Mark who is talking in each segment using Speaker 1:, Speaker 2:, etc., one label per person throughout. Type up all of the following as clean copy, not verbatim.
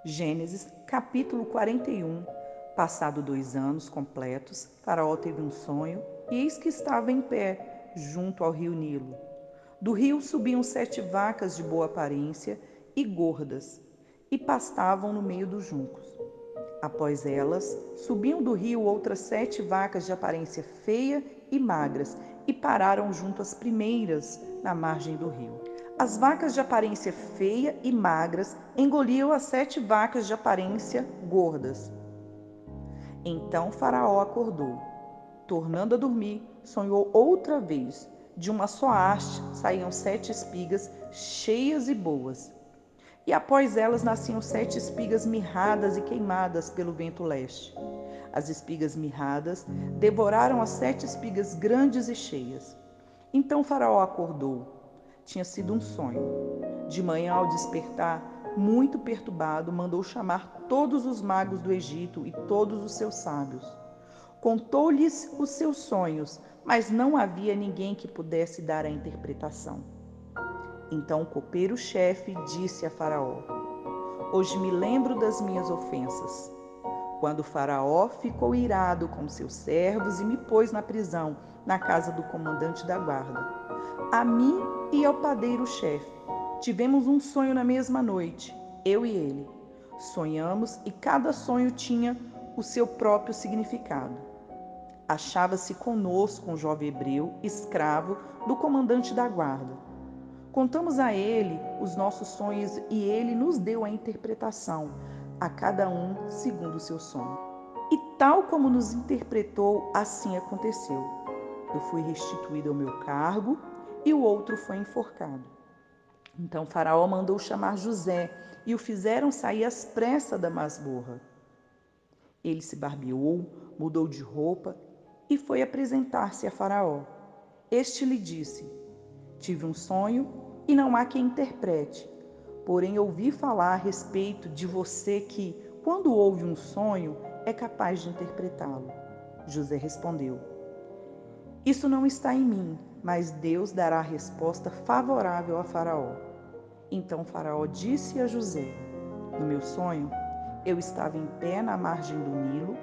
Speaker 1: Gênesis, capítulo 41. Passado 2 anos completos, Faraó teve um sonho, e eis que estava em pé, junto ao rio Nilo. Do rio subiam 7 vacas de boa aparência e gordas, e pastavam no meio dos juncos. Após elas, subiam do rio outras 7 vacas de aparência feia e magras, e pararam junto às primeiras, na margem do rio. As vacas de aparência feia e magras engoliam as 7 vacas de aparência gordas. Então Faraó acordou. Tornando a dormir, sonhou outra vez. De uma só haste saíam 7 espigas cheias e boas. E após elas nasciam 7 espigas mirradas e queimadas pelo vento leste. As espigas mirradas devoraram as 7 espigas grandes e cheias. Então Faraó acordou. Tinha sido um sonho. De manhã, ao despertar, muito perturbado, mandou chamar todos os magos do Egito e todos os seus sábios. Contou-lhes os seus sonhos, mas não havia ninguém que pudesse dar a interpretação. Então o copeiro-chefe disse a Faraó: Hoje me lembro das minhas ofensas. Quando Faraó ficou irado com seus servos e me pôs na prisão, na casa do comandante da guarda. A mim e ao padeiro-chefe tivemos um sonho na mesma noite, eu e ele. Sonhamos e cada sonho tinha o seu próprio significado. Achava-se conosco um jovem hebreu, escravo do comandante da guarda. Contamos a ele os nossos sonhos e ele nos deu a interpretação, a cada um segundo o seu sonho. E tal como nos interpretou, assim aconteceu. Eu fui restituído ao meu cargo e o outro foi enforcado. Então Faraó mandou chamar José e o fizeram sair às pressas da masmorra. Ele se barbeou, mudou de roupa e foi apresentar-se a Faraó. Este lhe disse: Tive um sonho e não há quem interprete. Porém, ouvi falar a respeito de você que, quando ouve um sonho, é capaz de interpretá-lo. José respondeu: Isso não está em mim, mas Deus dará a resposta favorável a Faraó. Então Faraó disse a José: No meu sonho, eu estava em pé na margem do Nilo,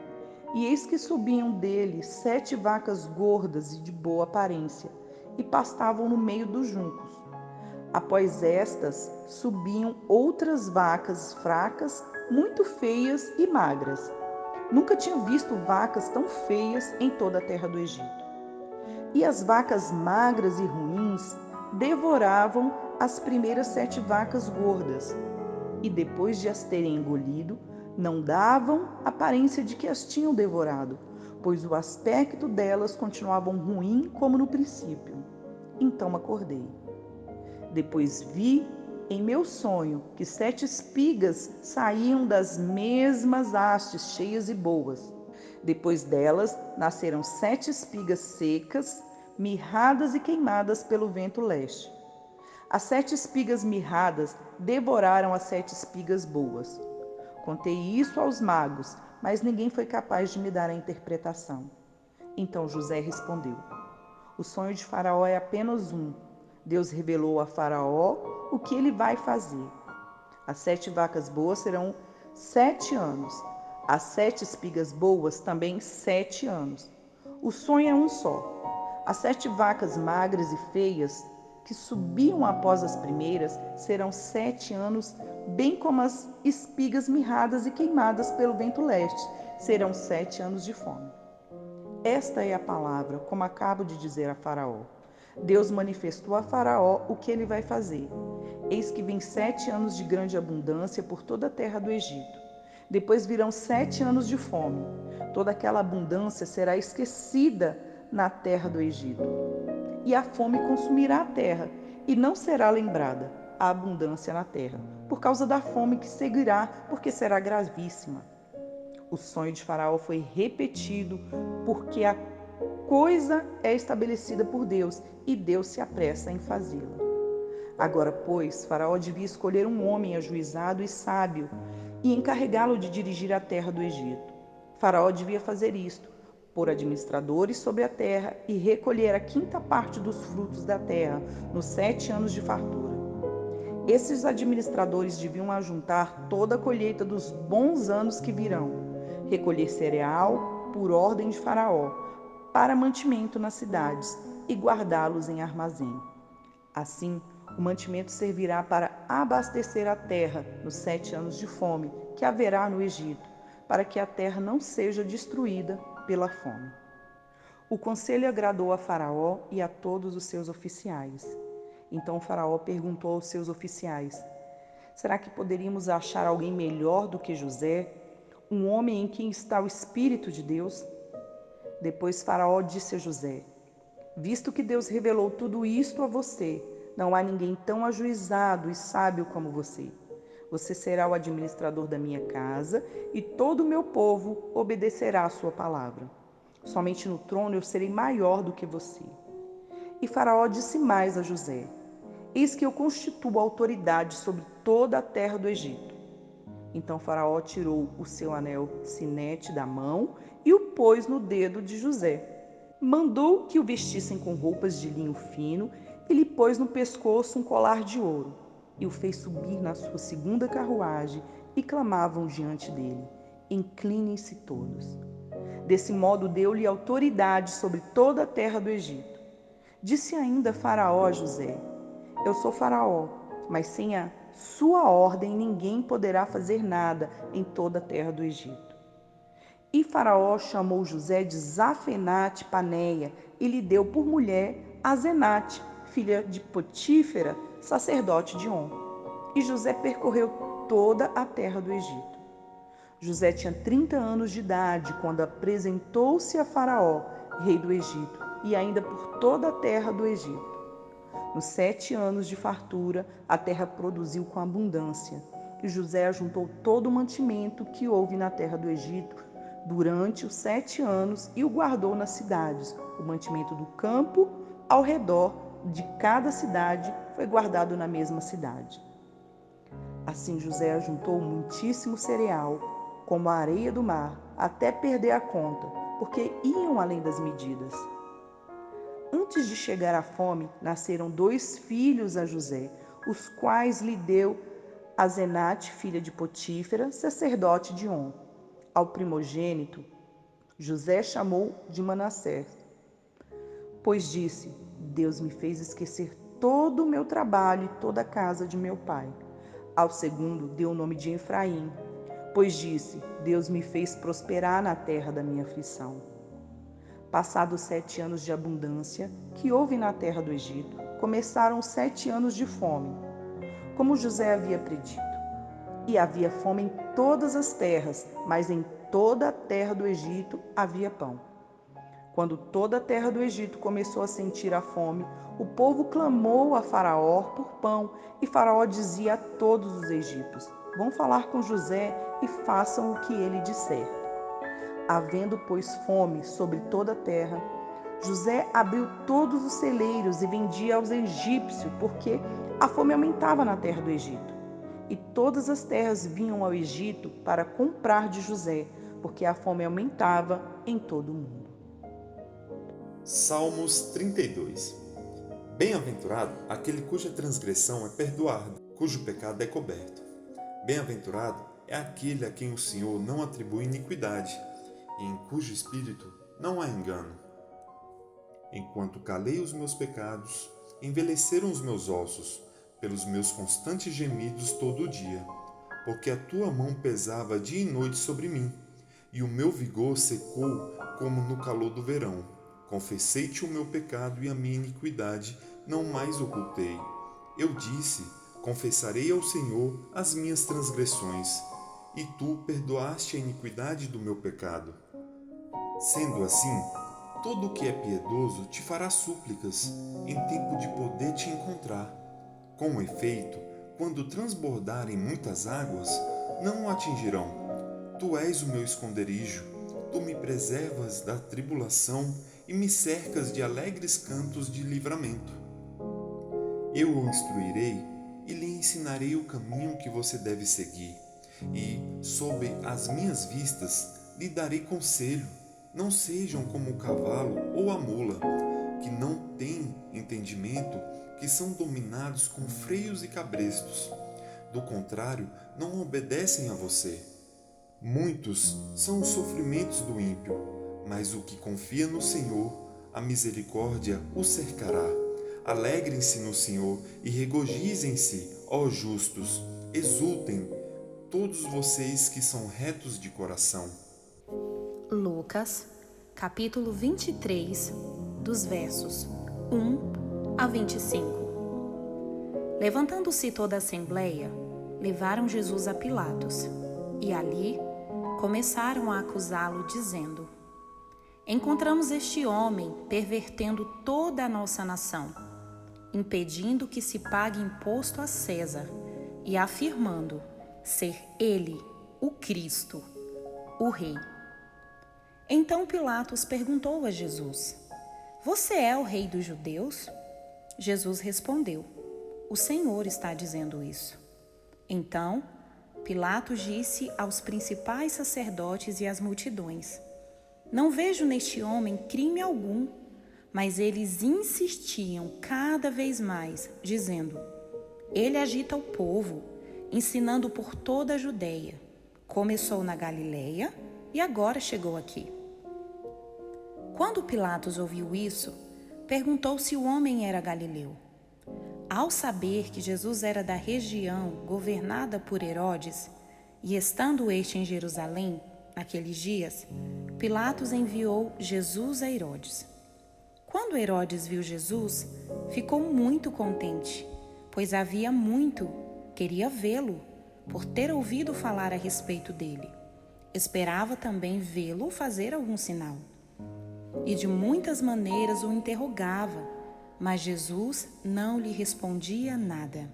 Speaker 1: e eis que subiam dele 7 vacas gordas e de boa aparência, e pastavam no meio dos juncos. Após estas, subiam outras vacas fracas, muito feias e magras. Nunca tinha visto vacas tão feias em toda a terra do Egito. E as vacas magras e ruins devoravam as primeiras 7 vacas gordas, e depois de as terem engolido, não davam aparência de que as tinham devorado, pois o aspecto delas continuava ruim como no princípio. Então acordei. Depois vi em meu sonho que 7 espigas saíam das mesmas hastes cheias e boas. Depois delas nasceram 7 espigas secas, mirradas e queimadas pelo vento leste. As 7 espigas mirradas devoraram as 7 espigas boas. Contei isso aos magos, mas ninguém foi capaz de me dar a interpretação. Então José respondeu: O sonho de Faraó é apenas um. Deus revelou a Faraó o que ele vai fazer. As 7 vacas boas serão 7 anos. As 7 espigas boas também 7 anos. O sonho é um só. As 7 vacas magras e feias que subiam após as primeiras serão 7 anos, bem como as espigas mirradas e queimadas pelo vento leste serão 7 anos de fome. Esta é a palavra, como acabo de dizer a Faraó. Deus manifestou a Faraó o que ele vai fazer. Eis que vem 7 anos de grande abundância por toda a terra do Egito. Depois virão 7 anos de fome. Toda aquela abundância será esquecida na terra do Egito. E a fome consumirá a terra, e não será lembrada a abundância na terra, por causa da fome que seguirá, porque será gravíssima. O sonho de Faraó foi repetido, porque a coisa é estabelecida por Deus, e Deus se apressa em fazê-la. Agora, pois, Faraó devia escolher um homem ajuizado e sábio, e encarregá-lo de dirigir a terra do Egito. Faraó devia fazer isto, pôr administradores sobre a terra e recolher a quinta parte dos frutos da terra nos 7 anos de fartura. Esses administradores deviam ajuntar toda a colheita dos bons anos que virão, recolher cereal por ordem de Faraó, para mantimento nas cidades e guardá-los em armazém. Assim, o mantimento servirá para abastecer a terra nos 7 anos de fome que haverá no Egito, para que a terra não seja destruída pela fome. O conselho agradou a Faraó e a todos os seus oficiais. Então Faraó perguntou aos seus oficiais: será que poderíamos achar alguém melhor do que José, um homem em quem está o Espírito de Deus? Depois Faraó disse a José: visto que Deus revelou tudo isto a você, não há ninguém tão ajuizado e sábio como você. Você será o administrador da minha casa e todo o meu povo obedecerá à sua palavra. Somente no trono eu serei maior do que você. E Faraó disse mais a José: eis que eu constituo autoridade sobre toda a terra do Egito. Então Faraó tirou o seu anel sinete da mão e o pôs no dedo de José. Mandou que o vestissem com roupas de linho fino e lhe pôs no pescoço um colar de ouro. E o fez subir na sua segunda carruagem e clamavam diante dele: inclinem-se todos. Desse modo deu-lhe autoridade sobre toda a terra do Egito. Disse ainda Faraó a José: eu sou Faraó, mas sem a sua ordem ninguém poderá fazer nada em toda a terra do Egito. E Faraó chamou José de Zafenate Paneia e lhe deu por mulher Azenate, filha de Potífera, sacerdote de On. E José percorreu toda a terra do Egito. José tinha 30 anos de idade quando apresentou-se a Faraó, rei do Egito, e ainda por toda a terra do Egito. Nos 7 anos de fartura, a terra produziu com abundância, e José ajuntou todo o mantimento que houve na terra do Egito durante os 7 anos e o guardou nas cidades. O mantimento do campo ao redor de cada cidade foi guardado na mesma cidade. Assim José ajuntou muitíssimo cereal, como a areia do mar, até perder a conta, porque iam além das medidas. Antes de chegar a fome, nasceram 2 filhos a José, os quais lhe deu Azenate, filha de Potífera, sacerdote de On. Ao primogênito, José chamou de Manassés, pois disse: Deus me fez esquecer todo o meu trabalho e toda a casa de meu pai. Ao segundo, deu o nome de Efraim, pois disse: Deus me fez prosperar na terra da minha aflição. Passados 7 anos de abundância que houve na terra do Egito, começaram os 7 anos de fome, como José havia predito. E havia fome em todas as terras, mas em toda a terra do Egito havia pão. Quando toda a terra do Egito começou a sentir a fome, o povo clamou a Faraó por pão, e Faraó dizia a todos os egípcios: vão falar com José e façam o que ele disser. Havendo, pois, fome sobre toda a terra, José abriu todos os celeiros e vendia aos egípcios, porque a fome aumentava na terra do Egito. E todas as terras vinham ao Egito para comprar de José, porque a fome aumentava em todo o mundo.
Speaker 2: Salmos 32. Bem-aventurado aquele cuja transgressão é perdoada, cujo pecado é coberto. Bem-aventurado é aquele a quem o Senhor não atribui iniquidade, e em cujo espírito não há engano. Enquanto calei os meus pecados, envelheceram os meus ossos, pelos meus constantes gemidos todo o dia, porque a tua mão pesava dia e noite sobre mim, e o meu vigor secou como no calor do verão. Confessei-te o meu pecado e a minha iniquidade não mais ocultei. Eu disse: confessarei ao Senhor as minhas transgressões, e tu perdoaste a iniquidade do meu pecado. Sendo assim, todo o que é piedoso te fará súplicas, em tempo de poder te encontrar. Com efeito, quando transbordarem muitas águas, não o atingirão. Tu és o meu esconderijo, tu me preservas da tribulação e me cercas de alegres cantos de livramento. Eu o instruirei e lhe ensinarei o caminho que você deve seguir, e, sob as minhas vistas, lhe darei conselho. Não sejam como o cavalo ou a mula, que não têm entendimento, que são dominados com freios e cabrestos. Do contrário, não obedecem a você. Muitos são os sofrimentos do ímpio, mas o que confia no Senhor, a misericórdia o cercará. Alegrem-se no Senhor e regozijem-se, ó justos. Exultem, todos vocês que são retos de coração.
Speaker 3: Lucas, capítulo 23, dos versos 1 a 25. Levantando-se toda a assembleia, levaram Jesus a Pilatos, e ali começaram a acusá-lo, dizendo: Encontramos este homem pervertendo toda a nossa nação, impedindo que se pague imposto a César e afirmando ser ele, o Cristo, o Rei. Então Pilatos perguntou a Jesus: Você é o Rei dos judeus? Jesus respondeu: O Senhor está dizendo isso. Então Pilatos disse aos principais sacerdotes e às multidões: Não vejo neste homem crime algum. Mas eles insistiam cada vez mais, dizendo: Ele agita o povo, ensinando por toda a Judeia. Começou na Galileia e agora chegou aqui. Quando Pilatos ouviu isso, perguntou se o homem era galileu. Ao saber que Jesus era da região governada por Herodes, e estando este em Jerusalém, naqueles dias, Pilatos enviou Jesus a Herodes. Quando Herodes viu Jesus, ficou muito contente, pois havia muito queria vê-lo, por ter ouvido falar a respeito dele. Esperava também vê-lo fazer algum sinal. E de muitas maneiras o interrogava, mas Jesus não lhe respondia nada.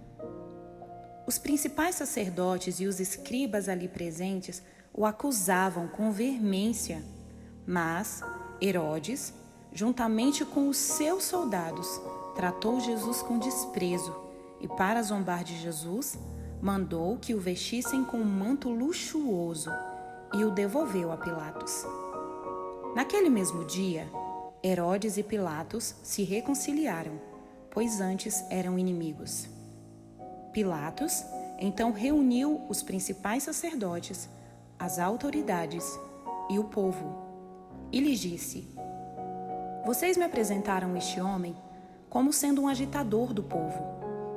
Speaker 3: Os principais sacerdotes e os escribas ali presentes o acusavam com veemência, mas Herodes, juntamente com os seus soldados, tratou Jesus com desprezo e, para zombar de Jesus, mandou que o vestissem com um manto luxuoso e o devolveu a Pilatos. Naquele mesmo dia, Herodes e Pilatos se reconciliaram, pois antes eram inimigos. Pilatos então reuniu os principais sacerdotes, as autoridades e o povo, e lhes disse: Vocês me apresentaram este homem como sendo um agitador do povo,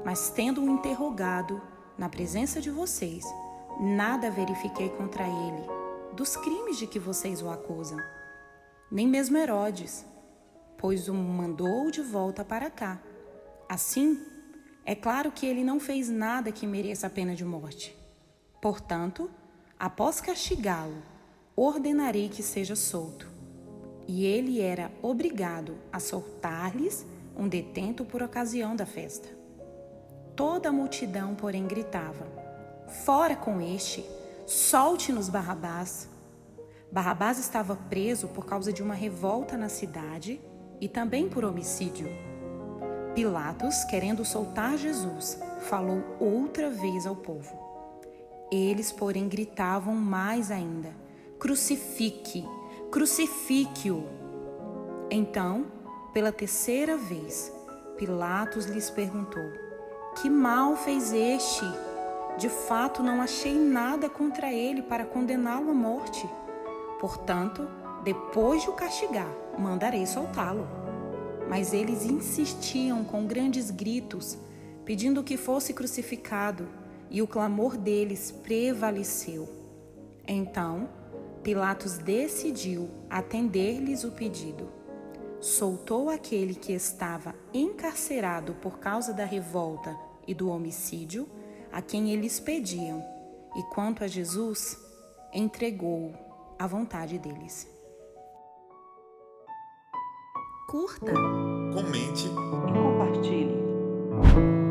Speaker 3: mas tendo-o interrogado na presença de vocês, nada verifiquei contra ele dos crimes de que vocês o acusam, nem mesmo Herodes, pois o mandou de volta para cá. Assim, é claro que ele não fez nada que mereça a pena de morte. Portanto, após castigá-lo, ordenarei que seja solto. E ele era obrigado a soltar-lhes um detento por ocasião da festa. Toda a multidão, porém, gritava: Fora com este! Solte-nos Barrabás! Barrabás estava preso por causa de uma revolta na cidade e também por homicídio. Pilatos, querendo soltar Jesus, falou outra vez ao povo. Eles, porém, gritavam mais ainda: Crucifique! Crucifique-o! Então, pela terceira vez, Pilatos lhes perguntou: Que mal fez este? De fato, não achei nada contra ele para condená-lo à morte. Portanto, depois de o castigar, mandarei soltá-lo. Mas eles insistiam com grandes gritos, pedindo que fosse crucificado, e o clamor deles prevaleceu. Então, Pilatos decidiu atender-lhes o pedido. Soltou aquele que estava encarcerado por causa da revolta e do homicídio, a quem eles pediam, e quanto a Jesus, entregou-o à vontade deles.
Speaker 1: Curta,
Speaker 2: Comente
Speaker 1: e compartilhe.